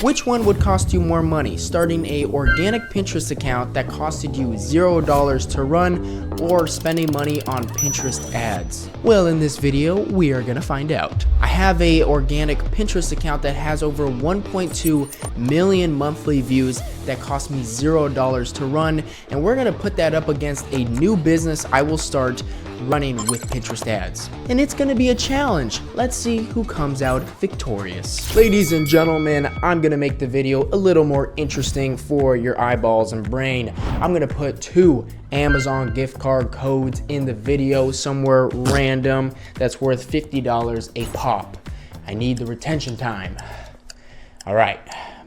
Which one would cost you more money, starting a organic Pinterest account that costed you $0 to run, or spending money on Pinterest ads? Well, in this video, we are gonna find out. I have a organic Pinterest account that has over 1.2 million monthly views that cost me $0 to run, and we're gonna put that up against a new business I will start running with Pinterest ads. And it's gonna be a challenge. Let's see who comes out victorious. Ladies and gentlemen, I'm gonna make the video a little more interesting for your eyeballs and brain. I'm gonna put 2 Amazon gift card codes in the video somewhere random that's worth $50 a pop. I need the retention time. All right.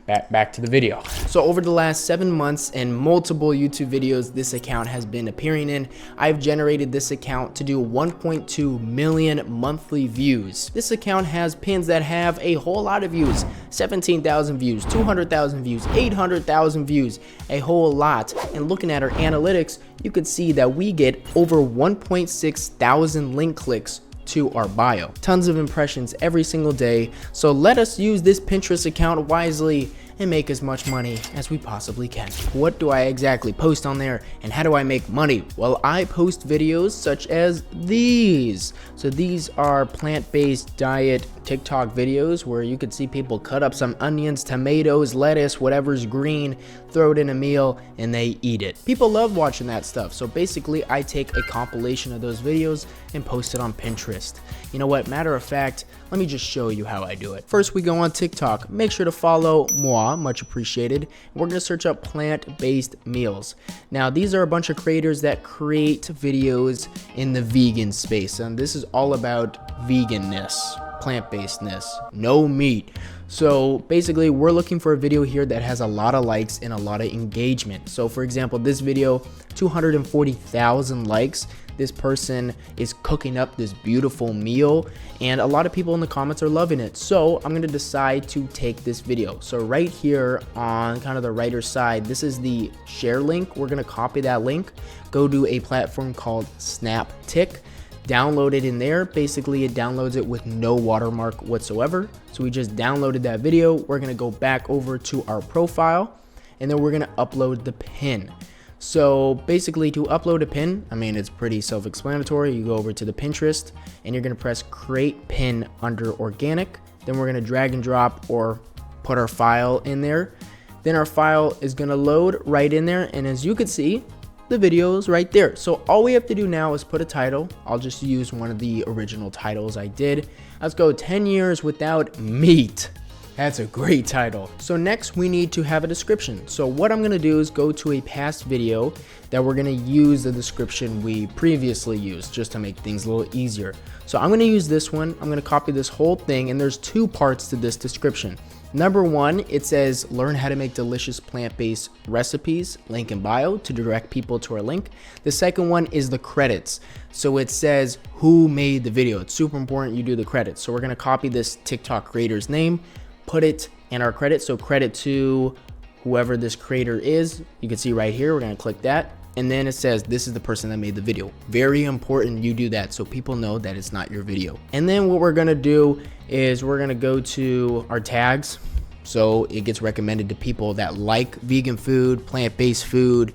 Back to the video. So over the last 7 months and multiple YouTube videos this account has been appearing in, I've generated this account to do 1.2 million monthly views. This account has pins that have a whole lot of views, 17,000 views, 200,000 views, 800,000 views, a whole lot. And looking at our analytics, you can see that we get over 1.6 thousand link clicks to our bio. Tons of impressions every single day. So let us use this Pinterest account wisely and make as much money as we possibly can. What do I exactly post on there, and how do I make money? Well, I post videos such as these. So these are plant-based diet TikTok videos where you could see people cut up some onions, tomatoes, lettuce, whatever's green, throw it in a meal, and they eat it. People love watching that stuff. So basically, I take a compilation of those videos and post it on Pinterest. You know what? Matter of fact, let me just show you how I do it. First, we go on TikTok. Make sure to follow moi, much appreciated. We're gonna search up plant-based meals. Now, these are a bunch of creators that create videos in the vegan space, and this is all about veganness, plant-basedness, no meat. So basically, we're looking for a video here that has a lot of likes and a lot of engagement. So for example, this video, 240,000 likes. This person is cooking up this beautiful meal, and a lot of people in the comments are loving it. So I'm gonna decide to take this video. So right here on kind of the right side, this is the share link. We're gonna copy that link, go to a platform called Snaptik, download it in there. Basically, it downloads it with no watermark whatsoever. So we just downloaded that video. We're gonna go back over to our profile, and then we're gonna upload the pin. So basically, to upload a pin, I mean, it's pretty self-explanatory. You go over to the Pinterest and you're gonna press create pin under organic. Then we're gonna drag and drop or put our file in there. Then our file is gonna load right in there. And as you can see, the video is right there. So all we have to do now is put a title. I'll just use one of the original titles I did. Let's go 10 years without meat. That's a great title. So next we need to have a description. So what I'm gonna do is go to a past video that we're gonna use the description we previously used just to make things a little easier. So I'm gonna use this one. I'm gonna copy this whole thing, and there's 2 parts to this description. Number 1, it says learn how to make delicious plant-based recipes, link in bio to direct people to our link. The second one is the credits. So it says who made the video. It's super important you do the credits. So we're gonna copy this TikTok creator's name, put it in our credits. So credit to whoever this creator is. You can see right here, we're gonna click that. And then it says this is the person that made the video. Very important you do that so people know that it's not your video. And then what we're gonna do is we're gonna go to our tags. So it gets recommended to people that like vegan food, plant-based food,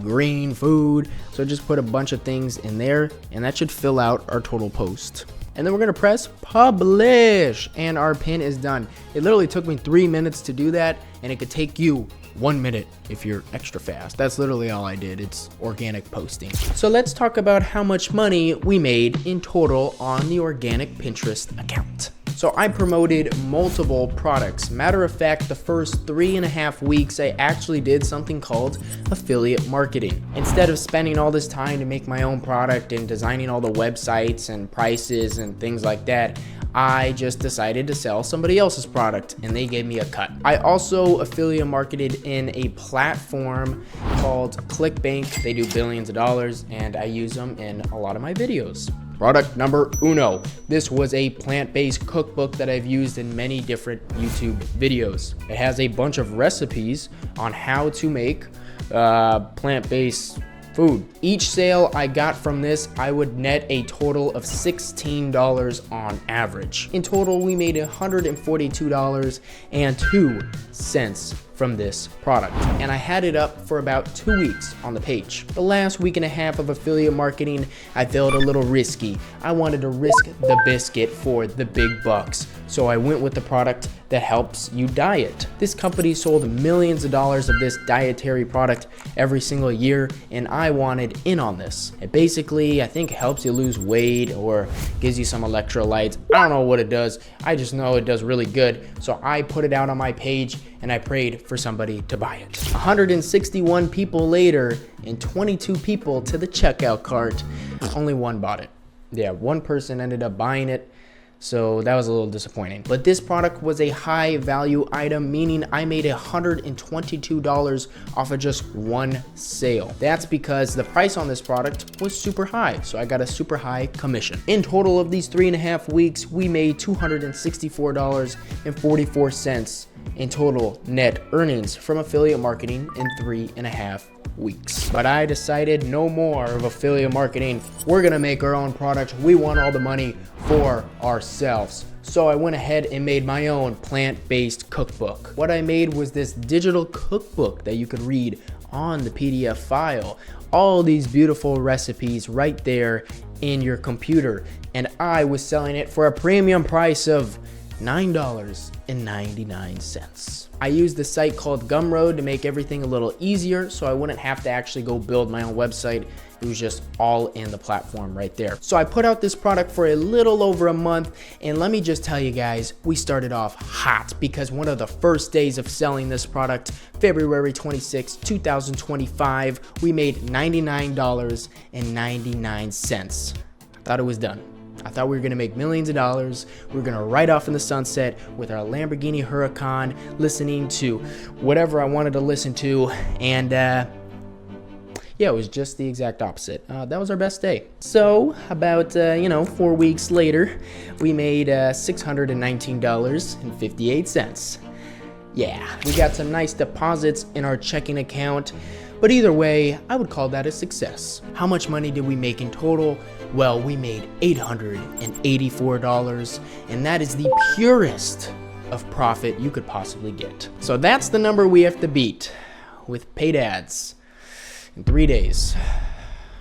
green food. So just put a bunch of things in there, and that should fill out our total post. And then we're gonna press publish, and our pin is done. It literally took me 3 minutes to do that, and it could take you 1 minute if you're extra fast. That's literally all I did. It's organic posting. So let's talk about how much money we made in total on the organic Pinterest account. So I promoted multiple products. Matter of fact, the first 3.5 weeks, I actually did something called affiliate marketing. Instead of spending all this time to make my own product and designing all the websites and prices and things like that, I just decided to sell somebody else's product, and they gave me a cut. I also affiliate marketed in a platform called ClickBank. They do billions of dollars, and I use them in a lot of my videos. Product number uno. This was a plant-based cookbook that I've used in many different YouTube videos. It has a bunch of recipes on how to make plant-based food. Each sale I got from this, I would net a total of $16 on average. In total, we made $142.02 from this product, and I had it up for about 2 weeks on the page. The last week and a half of affiliate marketing, I felt a little risky. I wanted to risk the biscuit for the big bucks, so I went with the product that helps you diet. This company sold millions of dollars of this dietary product every single year, and I wanted in on this. It basically, I think, helps you lose weight or gives you some electrolytes. I don't know what it does. I just know it does really good. So I put it out on my page and I prayed for somebody to buy it. 161 people later and 22 people to the checkout cart, only one bought it. Yeah, one person ended up buying it. So that was a little disappointing. But this product was a high value item, meaning I made $122 off of just one sale. That's because the price on this product was super high, so I got a super high commission. In total of these 3.5 weeks, we made $264.44 in total net earnings from affiliate marketing in 3.5 weeks. But I decided no more of affiliate marketing. We're gonna make our own product. We want all the money for ourselves. So I went ahead and made my own plant-based cookbook. What I made was this digital cookbook that you could read on the PDF file. All these beautiful recipes right there in your computer. And I was selling it for a premium price of $9.99. I used the site called Gumroad to make everything a little easier so I wouldn't have to actually go build my own website. It was just all in the platform right there. So I put out this product for a little over a month, and let me just tell you guys, we started off hot because one of the first days of selling this product, February 26, 2025, we made $99.99. I thought it was done. I thought we were gonna make millions of dollars. We were gonna ride off in the sunset with our Lamborghini Huracan, listening to whatever I wanted to listen to, and yeah, it was just the exact opposite. That was our best day. So about 4 weeks later, we made $619.58. Yeah, we got some nice deposits in our checking account, but either way, I would call that a success. How much money did we make in total? Well, we made $884, and that is the purest of profit you could possibly get. So that's the number we have to beat with paid ads in 3 days.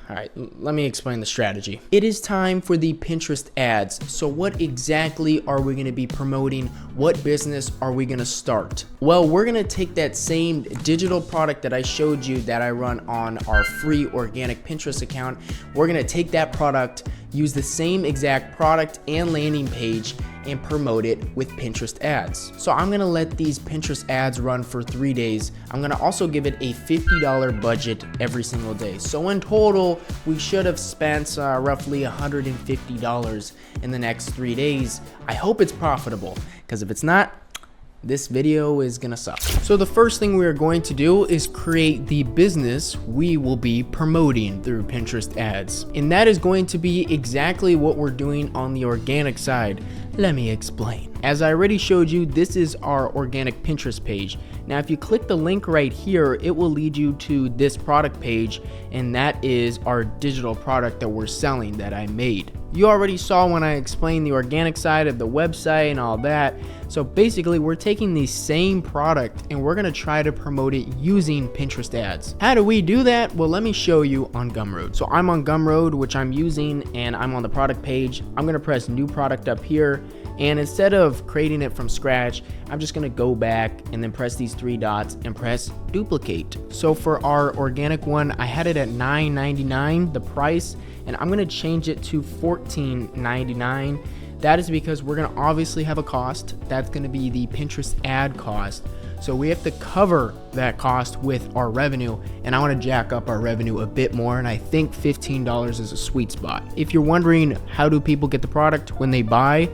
All right, let me explain the strategy. It is time for the Pinterest ads. So what exactly are we gonna be promoting? What business are we gonna start? Well, we're gonna take that same digital product that I showed you that I run on our free organic Pinterest account. We're gonna take that product, use the same exact product and landing page, and promote it with Pinterest ads. So I'm gonna let these Pinterest ads run for 3 days. I'm gonna also give it a $50 budget every single day. So in total, we should have spent roughly $150 in the next 3 days. I hope it's profitable, because if it's not, this video is gonna suck. So the first thing we are going to do is create the business we will be promoting through Pinterest ads. And that is going to be exactly what we're doing on the organic side. Let me explain. As I already showed you, this is our organic Pinterest page. Now, if you click the link right here, it will lead you to this product page, and that is our digital product that we're selling that I made. You already saw when I explained the organic side of the website and all that. So basically, we're taking the same product and we're gonna try to promote it using Pinterest ads. How do we do that? Well, let me show you on Gumroad. So I'm on Gumroad, which I'm using, and I'm on the product page. I'm gonna press new product up here. And instead of creating it from scratch, I'm just gonna go back and then press these 3 dots and press duplicate. So for our organic one, I had it at $9.99, the price, and I'm gonna change it to $14.99. That is because we're gonna obviously have a cost. That's gonna be the Pinterest ad cost. So we have to cover that cost with our revenue, and I wanna jack up our revenue a bit more, and I think $15 is a sweet spot. If you're wondering how do people get the product when they buy,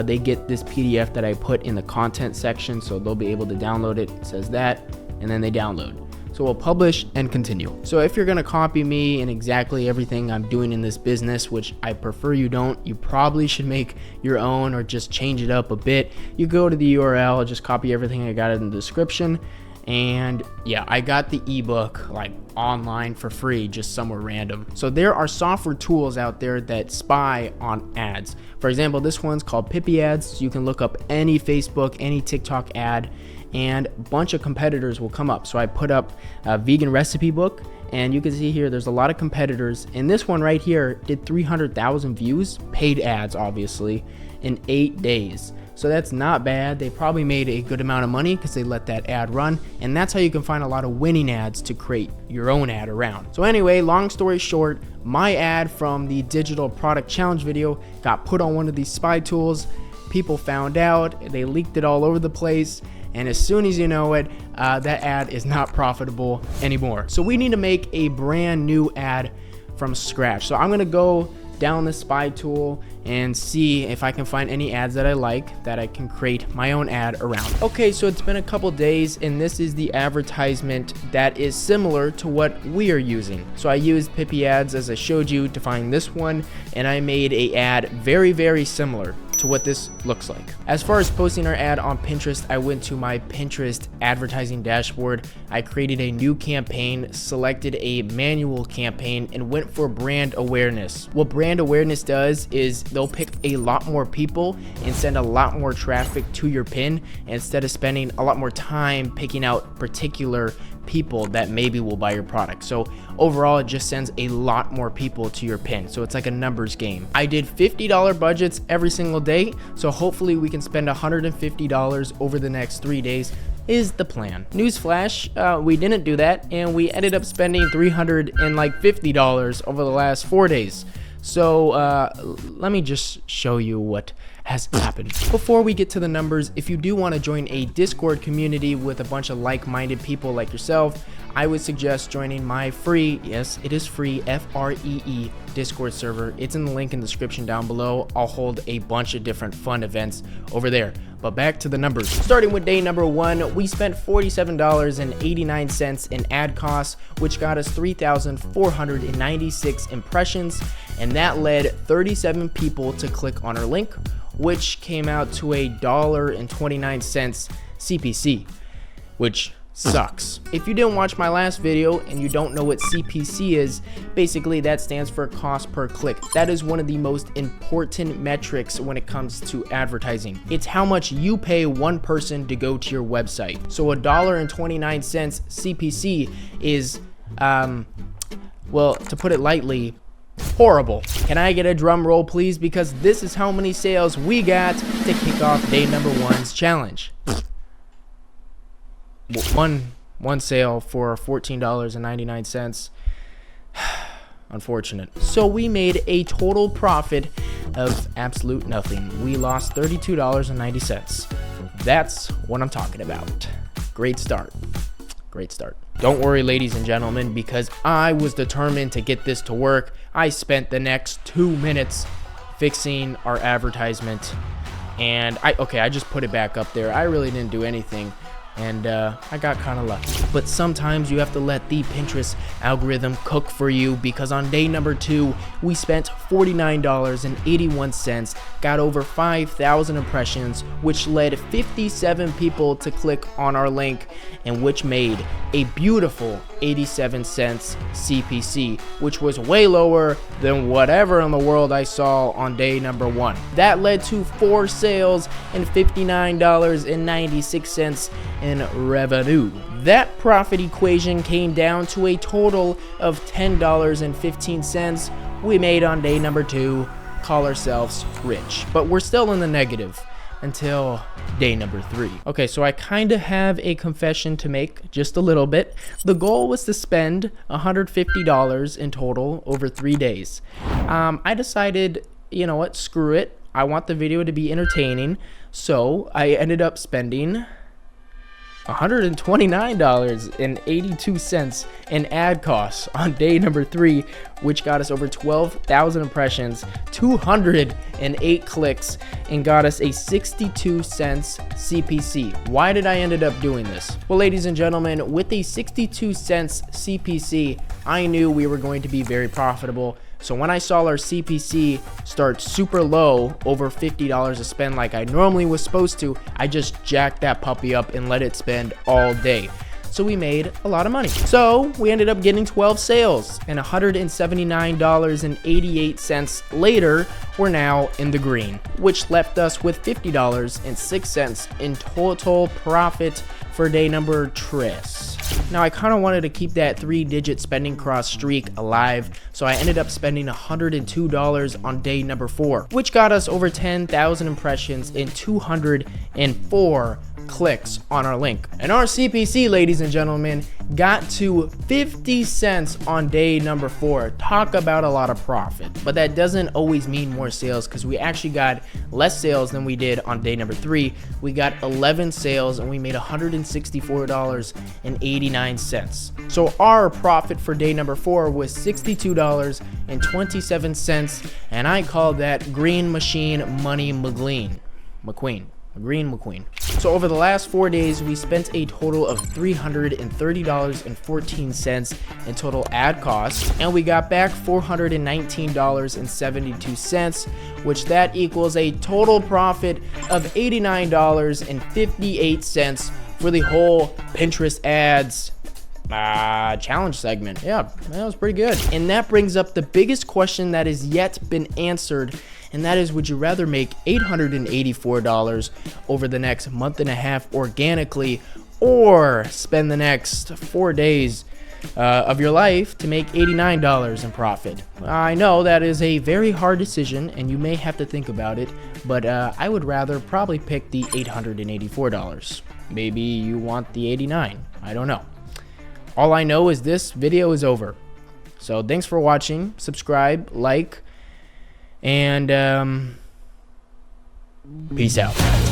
they get this PDF that I put in the content section, so they'll be able to download it. It says that, and then they download. So we'll publish and continue. So if you're gonna copy me and exactly everything I'm doing in this business, which I prefer you don't, you probably should make your own or just change it up a bit. You go to the URL, just copy everything I got in the description, And yeah, I got the ebook like online for free, just somewhere random. So there are software tools out there that spy on ads. For example, this one's called Pippi Ads. So you can look up any Facebook, any TikTok ad, and a bunch of competitors will come up. So I put up a vegan recipe book, and you can see here there's a lot of competitors. And this one right here did 300,000 views, paid ads obviously, in 8 days. So that's not bad. They probably made a good amount of money because they let that ad run. And that's how you can find a lot of winning ads to create your own ad around. So anyway, long story short, my ad from the digital product challenge video got put on one of these spy tools. People found out, they leaked it all over the place. And as soon as you know it, that ad is not profitable anymore. So we need to make a brand new ad from scratch. So I'm gonna go down the spy tool and see if I can find any ads that I like that I can create my own ad around. Okay, so it's been a couple days and this is the advertisement that is similar to what we are using. So I used Pippi Ads as I showed you to find this one, and I made a ad very similar to what this looks like. As far as posting our ad on Pinterest, I went to my Pinterest advertising dashboard. I created a new campaign, selected a manual campaign, and went for brand awareness. What brand awareness does is they'll pick a lot more people and send a lot more traffic to your pin instead of spending a lot more time picking out particular people that maybe will buy your product. So overall, it just sends a lot more people to your pin. So it's like a numbers game. I did $50 budgets every single day. So hopefully we can spend $150 over the next 3 days is the plan. Newsflash, we didn't do that, and we ended up spending $350 over the last 4 days. So let me just show you what has happened. Before we get to the numbers, if you do want to join a Discord community with a bunch of like-minded people like yourself, I would suggest joining my free, yes, it is free, FREE Discord server. It's in the link in the description down below. I'll hold a bunch of different fun events over there. But back to the numbers. Starting with day number 1, we spent $47.89 in ad costs, which got us 3,496 impressions, and that led 37 people to click on our link, which came out to $1.29 CPC, which sucks. If you didn't watch my last video and you don't know what CPC is, basically that stands for cost per click. That is one of the most important metrics when it comes to advertising. It's how much you pay one person to go to your website. So $1.29 CPC is, well, to put it lightly, horrible. Can I get a drum roll, please? Because this is how many sales we got to kick off day number 1's challenge. One sale for $14.99. Unfortunate. So we made a total profit of absolute nothing. We lost $32.90. That's what I'm talking about. Great start. Great start. Don't worry, ladies and gentlemen, because I was determined to get this to work. I spent the next 2 minutes fixing our advertisement, and I just put it back up there. I really didn't do anything. And I got kind of lucky. But sometimes you have to let the Pinterest algorithm cook for you, because on day number 2, we spent $49.81, got over 5,000 impressions, which led 57 people to click on our link, and which made a beautiful 87 cents CPC, which was way lower than whatever in the world I saw on day number 1. That led to 4 sales and $59.96 in revenue. That profit equation came down to a total of $10.15 we made on day number 2. Call ourselves rich, but we're still in the negative until day number 3. Okay, so I kind of have a confession to make, just a little bit. The goal was to spend $150 in total over 3 days. I decided, you know what, screw it. I want the video to be entertaining, so I ended up spending $129.82 in ad costs on day number 3, which got us over 12,000 impressions, 208 clicks, and got us a 62 cents CPC. Why did I end up doing this? Well, ladies and gentlemen, with a 62 cents CPC, I knew we were going to be very profitable. So when I saw our CPC start super low, over $50 to spend like I normally was supposed to, I just jacked that puppy up and let it spend all day. so we made a lot of money. So we ended up getting 12 sales, and $179.88 later, we're now in the green, which left us with $50.06 in total profit for day number tres. Now I kind of wanted to keep that 3-digit spending cross streak alive, so I ended up spending $102 on day number 4, which got us over 10,000 impressions and 204 clicks on our link. And our CPC, ladies and gentlemen, got to 50 cents on day number 4. Talk about a lot of profit. But that doesn't always mean more sales, because we actually got less sales than we did on day number 3. We got 11 sales and we made $164.89. So our profit for day number 4 was $62.27, and I call that Green Machine Money McQueen. Green McQueen. So over the last 4 days, we spent a total of $330.14 in total ad costs, and we got back $419.72, which that equals a total profit of $89.58 for the whole Pinterest ads challenge segment. Yeah, that was pretty good. And that brings up the biggest question that has yet been answered, and that is, would you rather make $884 over the next month and a half organically, or spend the next 4 days of your life to make $89 in profit? I know that is a very hard decision and you may have to think about it, but I would rather probably pick the $884. Maybe you want the 89. I don't know. All I know is this video is over. So thanks for watching. Subscribe, like, and peace out.